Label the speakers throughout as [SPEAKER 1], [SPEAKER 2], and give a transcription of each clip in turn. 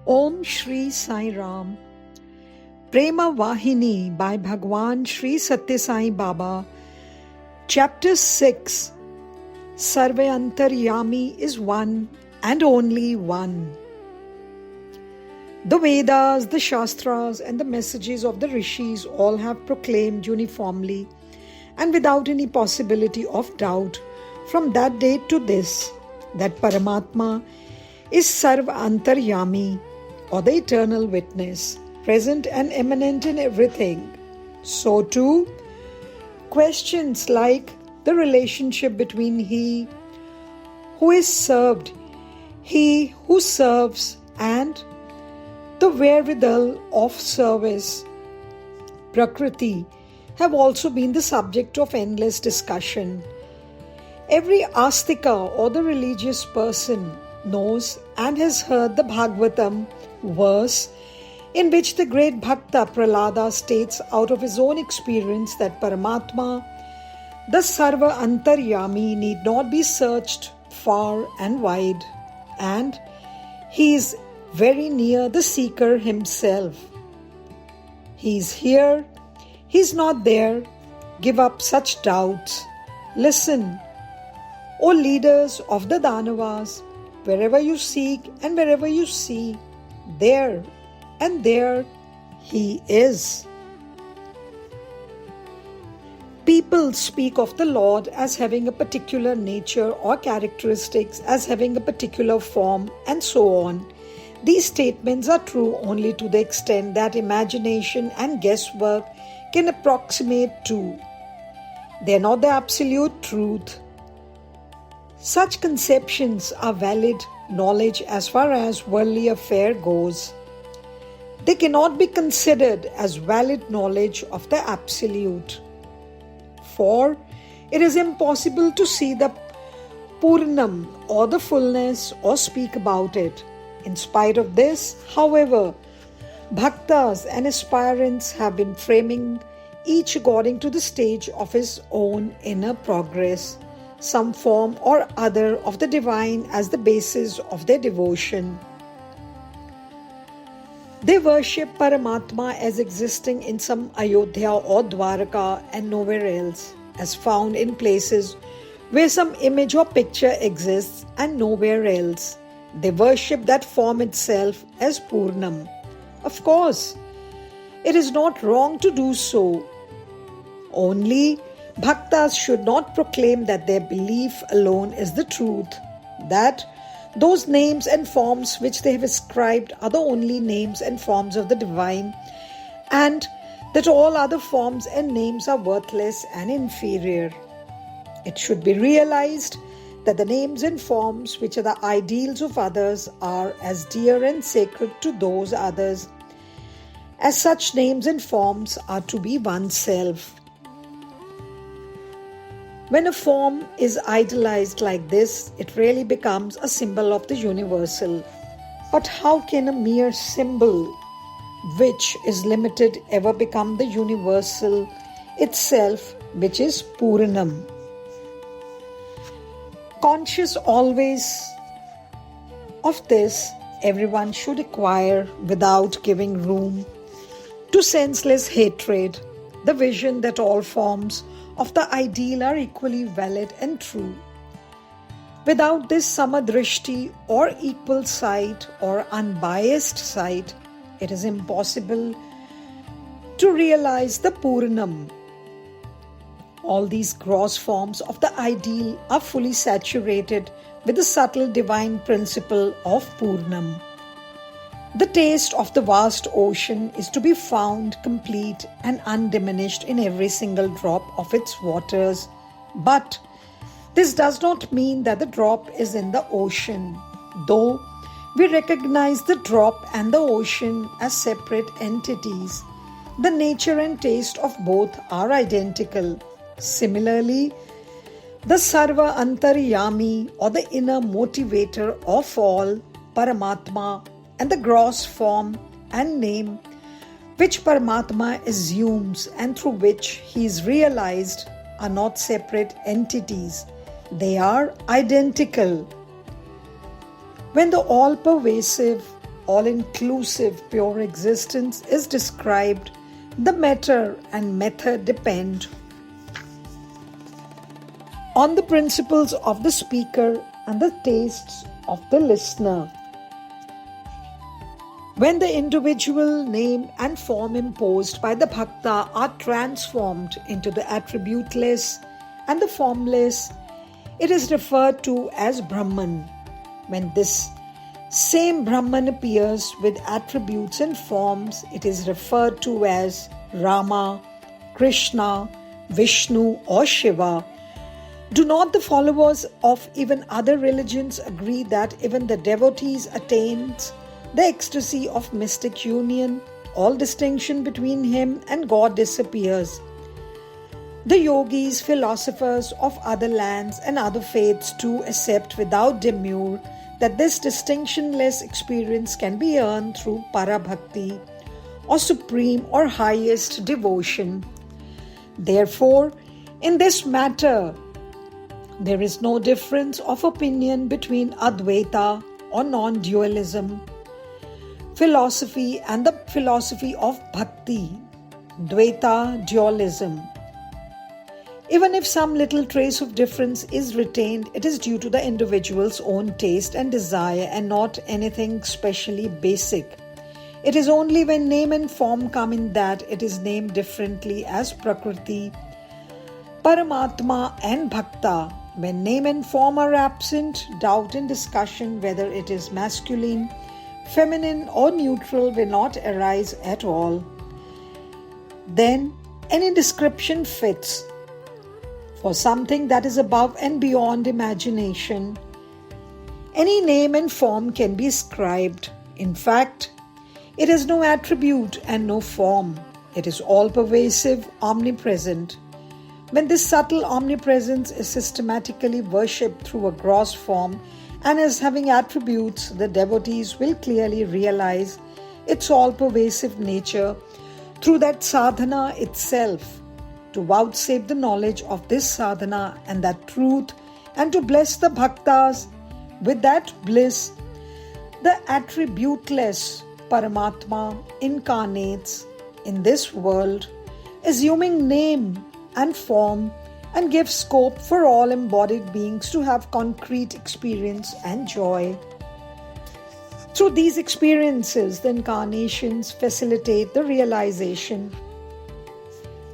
[SPEAKER 1] Om Shri Sai Ram. Prema Vahini by Bhagwan Shri Satya Sai Baba. Chapter 6. Sarve Antaryami is one and only one. The Vedas, the Shastras and the messages of the Rishis all have proclaimed uniformly and without any possibility of doubt from that date to this that Paramatma is Sarva Antaryami, or the eternal witness, present and immanent in everything. So too, questions like the relationship between he who is served, he who serves, and the wherewithal of service, Prakriti, have also been the subject of endless discussion. Every astika or the religious person knows and has heard the Bhagavatam verse in which the great Bhakta Prahlada states out of his own experience that Paramatma, the Sarva Antaryami, need not be searched far and wide, and he is very near the seeker himself. He is here, he is not there. Give up such doubts. Listen, O leaders of the Danavas, wherever you seek and wherever you see, there and there he is. People speak of the Lord as having a particular nature or characteristics, as having a particular form, and so on. These statements are true only to the extent that imagination and guesswork can approximate to. They are not the absolute truth. Such conceptions are valid knowledge as far as worldly affair goes. They cannot be considered as valid knowledge of the absolute. For it is impossible to see the Purnam or the fullness or speak about it. In spite of this, however, Bhaktas and aspirants have been framing each according to the stage of his own inner progress, some form or other of the divine as the basis of their devotion. They worship Paramatma as existing in some Ayodhya or Dwaraka and nowhere else, as found in places where some image or picture exists and nowhere else. They worship that form itself as Purnam. Of course, it is not wrong to do so. Only Bhaktas should not proclaim that their belief alone is the truth, that those names and forms which they have ascribed are the only names and forms of the divine, and that all other forms and names are worthless and inferior. It should be realized that the names and forms which are the ideals of others are as dear and sacred to those others as such names and forms are to be oneself. When a form is idolized like this, it really becomes a symbol of the universal. But how can a mere symbol, which is limited, ever become the universal itself, which is Puranam? Conscious always of this, everyone should acquire, without giving room to senseless hatred, the vision that all forms of the ideal are equally valid and true. Without this samadrishti or equal sight or unbiased sight, it is impossible to realize the Purnam. All these gross forms of the ideal are fully saturated with the subtle divine principle of Purnam. The taste of the vast ocean is to be found complete and undiminished in every single drop of its waters. But this does not mean that the drop is in the ocean, though we recognize the drop and the ocean as separate entities. The nature and taste of both are identical. Similarly, the Sarva Antaryami, or the inner motivator of all, Paramatma, and the gross form and name which Paramatma assumes and through which he is realized are not separate entities. They are identical. When the all-pervasive all-inclusive pure existence is described, the matter and method depend on the principles of the speaker and the tastes of the listener. When the individual name and form imposed by the bhakta are transformed into the attributeless and the formless, it is referred to as Brahman. When this same Brahman appears with attributes and forms, it is referred to as Rama, Krishna, Vishnu or Shiva. Do not the followers of even other religions agree that even the devotees attains the ecstasy of mystic union? All distinction between him and God disappears. The yogis, philosophers of other lands and other faiths too accept without demur that this distinctionless experience can be earned through para-bhakti or supreme or highest devotion. Therefore, in this matter, there is no difference of opinion between Advaita or non-dualism philosophy and the philosophy of Bhakti, Dvaita dualism. Even if some little trace of difference is retained, it is due to the individual's own taste and desire and not anything specially basic. It is only when name and form come in that it is named differently as Prakriti, Paramatma and Bhakta. When name and form are absent, doubt and discussion whether it is masculine, feminine or neutral will not arise at all. Then any description fits for something that is above and beyond imagination. Any name and form can be ascribed. In fact, it has no attribute and no form. It is all-pervasive, omnipresent. When this subtle omnipresence is systematically worshipped through a gross form and as having attributes, the devotees will clearly realize its all-pervasive nature through that sadhana itself, to vouchsafe the knowledge of this sadhana and that truth, and to bless the bhaktas with that bliss. The attributeless Paramatma incarnates in this world, assuming name and form, and gives scope for all embodied beings to have concrete experience and joy. Through these experiences, the incarnations facilitate the realization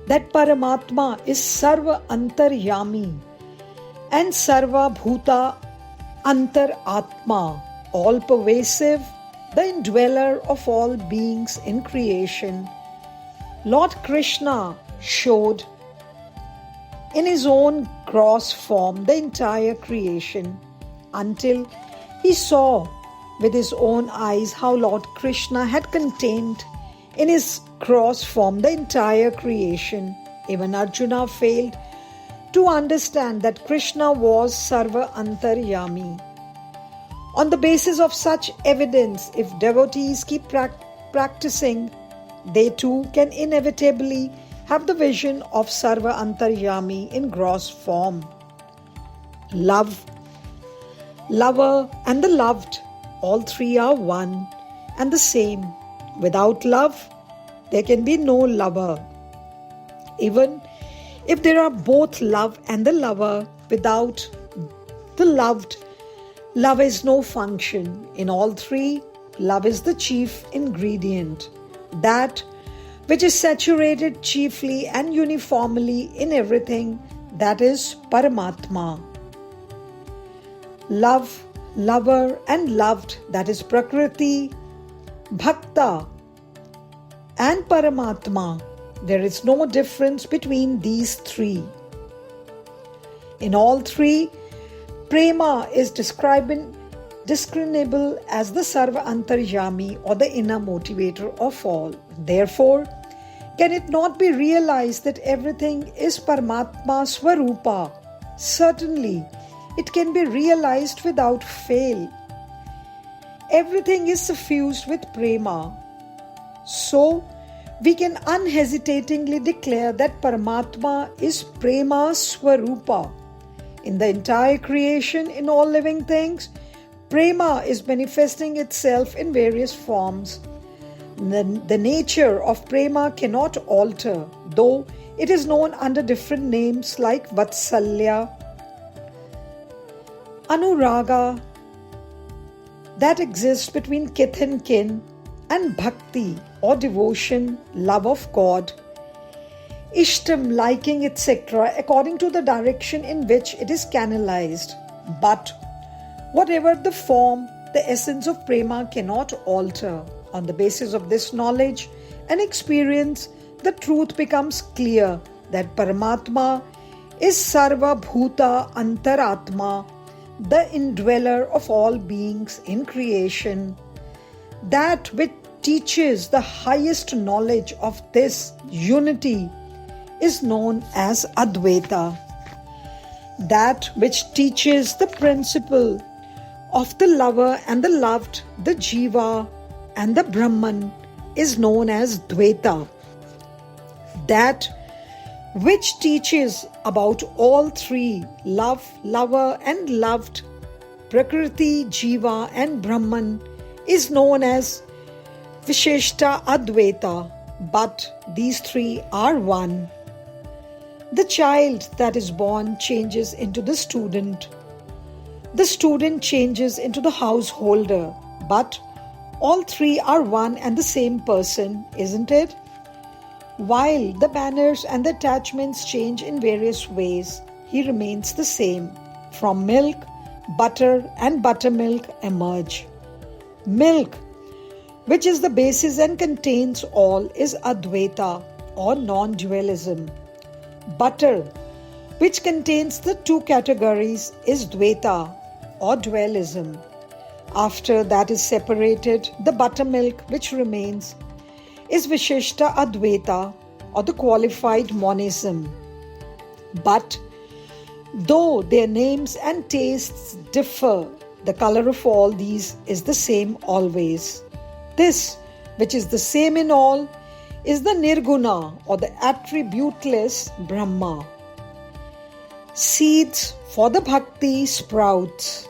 [SPEAKER 1] that Paramatma is Sarva Antaryami and Sarva Bhuta Antaratma, all-pervasive, the indweller of all beings in creation. Lord Krishna showed in his own gross form the entire creation until he saw with his own eyes how Lord Krishna had contained in his gross form the entire creation. Even Arjuna failed to understand that Krishna was Sarva Antaryami. On the basis of such evidence, if devotees keep practicing, they too can inevitably have the vision of Sarva Antaryami in gross form. Love, lover and the loved, all three are one and the same. Without love, there can be no lover. Even if there are both love and the lover, without the loved, love is no function. In all three, love is the chief ingredient, that which is saturated chiefly and uniformly in everything, that is Paramatma. Love, lover and loved, that is Prakriti, Bhakta and Paramatma. There is no difference between these three. In all three, Prema is discernible as the Sarva Antaryami or the inner motivator of all. Therefore, can it not be realized that everything is Paramatma Swarupa? Certainly, it can be realized without fail. Everything is suffused with Prema. So, we can unhesitatingly declare that Paramatma is Prema Swarupa. In the entire creation, in all living things, Prema is manifesting itself in various forms. The nature of prema cannot alter, though it is known under different names like Vatsalya, Anuraga, that exists between kith and kin, and Bhakti or devotion, love of God, Ishtam, liking, etc., according to the direction in which it is canalized. But whatever the form, the essence of prema cannot alter. On the basis of this knowledge and experience, the truth becomes clear that Paramatma is Sarva Bhuta Antaratma, the indweller of all beings in creation. That which teaches the highest knowledge of this unity is known as Advaita. That which teaches the principle of the lover and the loved, the Jiva and the Brahman, is known as Dvaita. That which teaches about all three, love, lover and loved, Prakriti, Jiva and Brahman, is known as Visheshta Advaita. But these three are one. The child that is born changes into the student. The student changes into the householder. But all three are one and the same person, isn't it? While the banners and the attachments change in various ways, he remains the same. From milk, butter and buttermilk emerge. Milk, which is the basis and contains all, is Advaita or non-dualism. Butter, which contains the two categories, is Dvaita or dualism. After that is separated, the buttermilk which remains is Visheshta Advaita or the qualified monism. But though their names and tastes differ, the color of all these is the same always. This, which is the same in all, is the Nirguna or the attributeless Brahma. Seeds for the bhakti sprouts.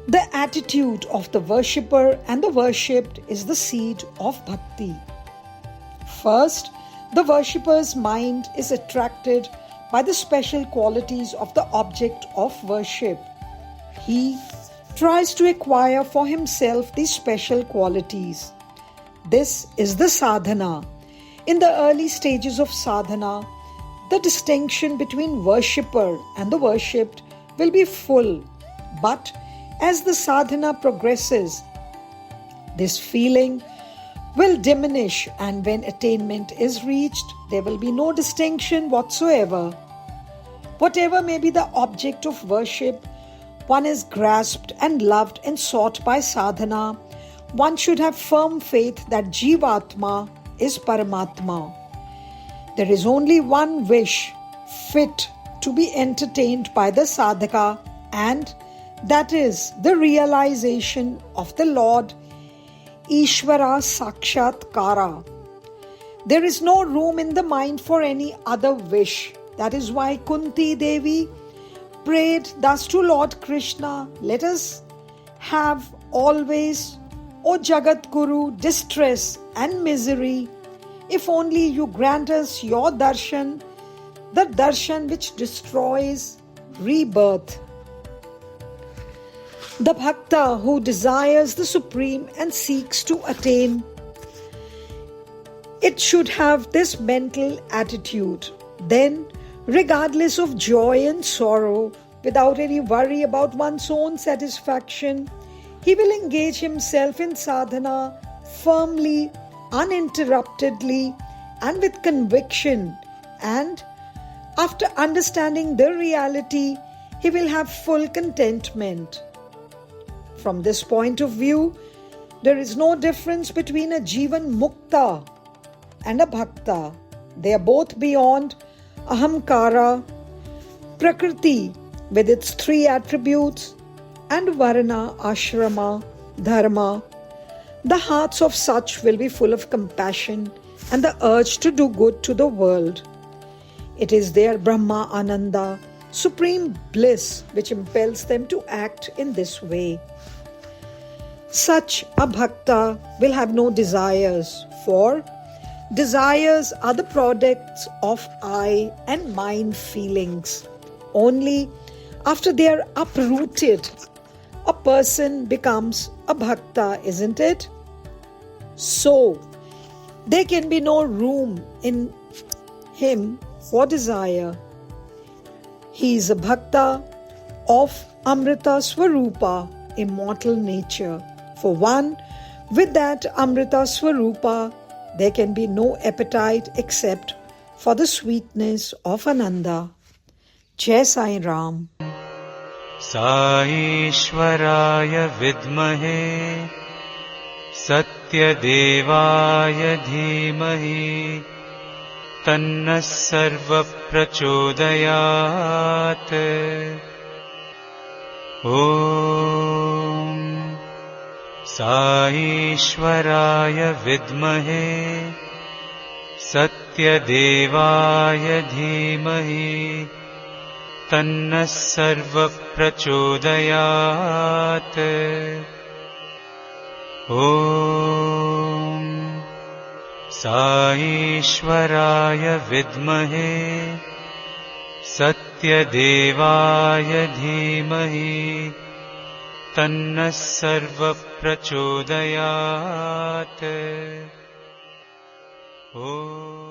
[SPEAKER 1] The attitude of the worshipper and the worshipped is the seed of bhakti. First, the worshipper's mind is attracted by the special qualities of the object of worship. He tries to acquire for himself these special qualities. This is the sadhana. In the early stages of sadhana, the distinction between worshipper and the worshipped will be full, but as the sadhana progresses, this feeling will diminish, and when attainment is reached, there will be no distinction whatsoever. Whatever may be the object of worship, one is grasped and loved and sought by sadhana. One should have firm faith that Jivatma is Paramatma. There is only one wish fit to be entertained by the sadhaka, and that is the realization of the Lord Ishvara Sakshatkara. There is no room in the mind for any other wish. That is why Kunti Devi prayed thus to Lord Krishna, let us have always, O Jagat Guru, distress and misery. If only you grant us your darshan, the darshan which destroys rebirth. The bhakta who desires the supreme and seeks to attain, it should have this mental attitude. Then, regardless of joy and sorrow, without any worry about one's own satisfaction, he will engage himself in sadhana firmly, uninterruptedly, and with conviction, and after understanding the reality, he will have full contentment. From this point of view, there is no difference between a Jivan Mukta and a Bhakta. They are both beyond Ahamkara, Prakriti with its three attributes, and Varna, Ashrama, Dharma. The hearts of such will be full of compassion and the urge to do good to the world. It is their Brahma Ananda, supreme bliss which impels them to act in this way. Such a bhakta will have no desires, for desires are the products of I and mind feelings. Only after they are uprooted, a person becomes a bhakta, isn't it? So, there can be no room in him for desire. He is a bhakta of Amrita Swarupa, immortal nature. For one with that Amrita Swarupa, there can be no appetite except for the sweetness of Ananda. Jai Sai Ram.
[SPEAKER 2] Sai Ishwaraya Vidmahe Satyadevaya Dhimahi Tanna Sarva Prachodayat. Om Sai Ishwaraya Vidmahe Satyadevaya Dhimahi Tanna Sarva Prachodayat. Om Sai Ishwaraya Vidmahe Satyadevaya Dhimahi Tanna Sarva Prachodayat. Om